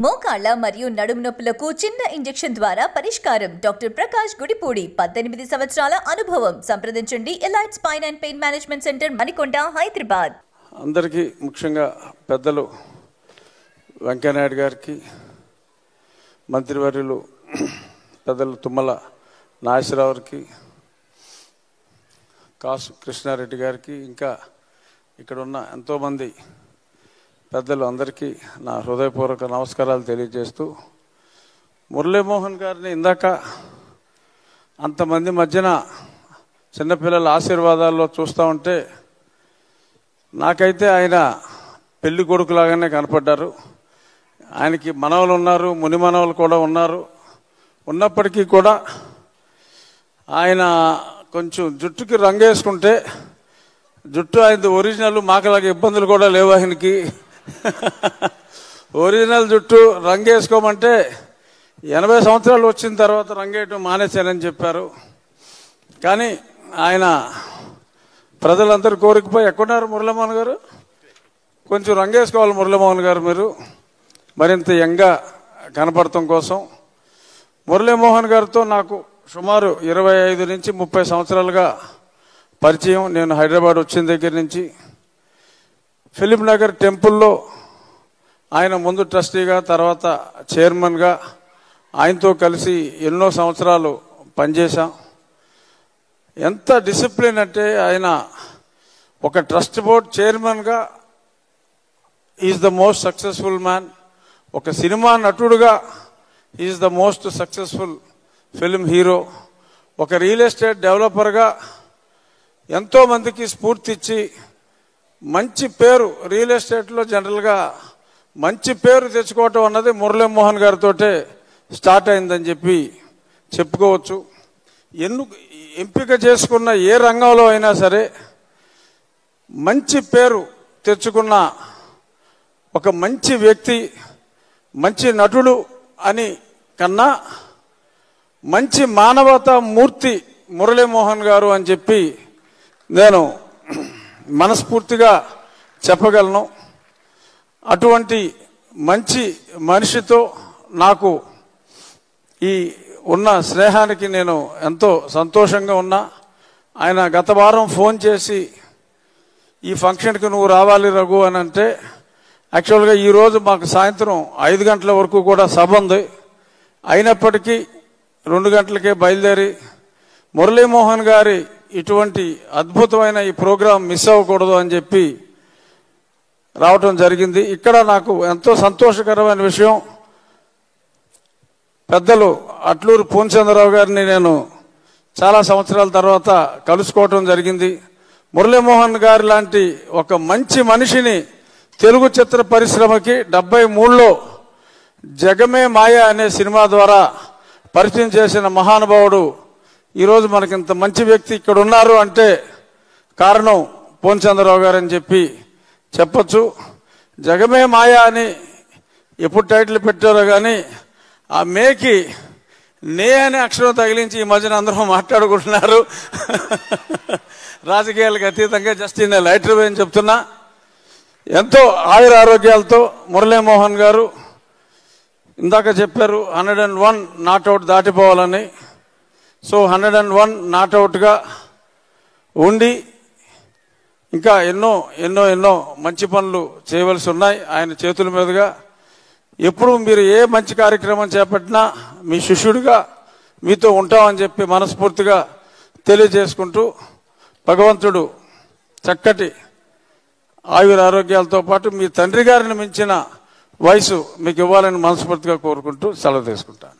మోకాళ్ళ మరియు నడుము నొప్పులకు చిన్న ఇంజెక్షన్ ద్వారా పరిష్కారం. డాక్టర్ ప్రకాష్ గుడిపూడి, 18 సంవత్సరాల అనుభవం. సంప్రదించండి. Elite spine and pain management centre, Manikonda, Hyderabad. అందరికీ ముఖ్యంగా పెద్దలు వెంకయ్యనాయుడు గారికి, మంత్రివర్యులు పెద్దలు తుమ్మల నాగేశ్వరరావుకి, కాసు కృష్ణారెడ్డి గారికి, ఇంకా ఇక్కడ ఉన్న ఎంతోమంది పెద్దలు అందరికీ నా హృదయపూర్వక నమస్కారాలు తెలియజేస్తూ, మురళీమోహన్ గారిని ఇందాక అంతమంది మధ్యన చిన్నపిల్లల ఆశీర్వాదాల్లో చూస్తూ ఉంటే నాకైతే ఆయన పెళ్లి కొడుకులాగానే కనపడ్డారు. ఆయనకి మనవలు ఉన్నారు, ముని మనవలు కూడా ఉన్నారు. ఉన్నప్పటికీ కూడా ఆయన కొంచెం జుట్టుకి రంగేసుకుంటే, జుట్టు ఆయనది ఒరిజినల్, మాకలాగా ఇబ్బందులు కూడా లేవు ఆయనకి. ఒరిజినల్ జుట్టు రంగేసుకోమంటే 80 సంవత్సరాలు వచ్చిన తర్వాత రంగేయటం మానేశానని చెప్పారు. కానీ ఆయన ప్రజలందరూ కోరికపోయి, ఎక్కడున్నారు మురళీమోహన్ గారు? కొంచెం రంగేసుకోవాలి మురళీమోహన్ గారు, మీరు మరింత యంగా కనపడటం కోసం. మురళీమోహన్ గారితో నాకు సుమారు 25 నుంచి 30 సంవత్సరాలుగా పరిచయం. నేను హైదరాబాద్ వచ్చిన దగ్గర నుంచి ఫిలిం నగర్ టెంపుల్లో ఆయన ముందు ట్రస్టీగా, తర్వాత చైర్మన్గా ఆయనతో కలిసి ఎన్నో సంవత్సరాలు పనిచేశాం. ఎంత డిసిప్లిన్ అంటే, ఆయన ఒక ట్రస్ట్ బోర్డ్ చైర్మన్గా is the most successful man. ఒక సినిమా నటుడుగా is the most successful film hero. ఒక రియల్ ఎస్టేట్ డెవలపర్గా ఎంతోమందికి స్ఫూర్తి ఇచ్చి మంచి పేరు, రియల్ ఎస్టేట్లో జనరల్గా మంచి పేరు తెచ్చుకోవటం అన్నది మురళీమోహన్ గారితో స్టార్ట్ అయిందని చెప్పి చెప్పుకోవచ్చు. ఎంపిక చేసుకున్న ఏ రంగంలో అయినా సరే మంచి పేరు తెచ్చుకున్న ఒక మంచి వ్యక్తి, మంచి నటుడు అని కన్నా మంచి మానవతా మూర్తి మురళీమోహన్ గారు అని చెప్పి నేను మనస్ఫూర్తిగా చెప్పగలను. అటువంటి మంచి మనిషితో నాకు ఈ ఉన్న స్నేహానికి నేను ఎంతో సంతోషంగా ఉన్నా. ఆయన గత వారం ఫోన్ చేసి, ఈ ఫంక్షన్కి నువ్వు రావాలి రఘు అని అంటే, యాక్చువల్గా ఈరోజు మాకు సాయంత్రం 5 గంటల వరకు కూడా సభ ఉంది. అయినప్పటికీ 2 గంటలకే బయలుదేరి మురళీమోహన్ గారి ఇటువంటి అద్భుతమైన ఈ ప్రోగ్రాం మిస్ అవ్వకూడదు అని చెప్పి రావటం జరిగింది. ఇక్కడ నాకు ఎంతో సంతోషకరమైన విషయం, పెద్దలు అట్లూరు పూర్ణచంద్రరావు గారిని నేను చాలా సంవత్సరాల తర్వాత కలుసుకోవటం జరిగింది. మురళీమోహన్ గారి లాంటి ఒక మంచి మనిషిని తెలుగు చిత్ర పరిశ్రమకి 73లో జగమే మాయ అనే సినిమా ద్వారా పరిచయం చేసిన మహానుభావుడు ఈరోజు మనకి ఇంత మంచి వ్యక్తి ఇక్కడ ఉన్నారు అంటే కారణం పూర్ణచంద్రరావు గారు అని చెప్పి చెప్పచ్చు. జగమే మాయ అని ఎప్పుడు టైటిల్ పెట్టారో కానీ ఆ మేకి నే అనే అక్షరం తగిలించి ఈ మధ్యన అందరూ మాట్లాడుకుంటున్నారు. రాజకీయాలకు అతీతంగా జస్ట్ నేను లైటర్ అని చెప్తున్నా. ఎంతో ఆయుర ఆరోగ్యాలతో మురళీమోహన్ గారు ఇందాక చెప్పారు 101 నాట్అవుట్ దాటిపోవాలని. సో 101 నాట్అవుట్గా ఉండి ఇంకా ఎన్నో ఎన్నో ఎన్నో మంచి పనులు చేయవలసి ఉన్నాయి ఆయన చేతుల మీదుగా. ఎప్పుడు మీరు ఏ మంచి కార్యక్రమం చేపట్టినా మీ శిష్యుడిగా మీతో ఉంటామని చెప్పి మనస్ఫూర్తిగా తెలియజేసుకుంటూ, భగవంతుడు చక్కటి ఆయుర ఆరోగ్యాలతో పాటు మీ తండ్రి గారిని మించిన వయసు మీకు ఇవ్వాలని మనస్ఫూర్తిగా కోరుకుంటూ సెలవు తీసుకుంటాను.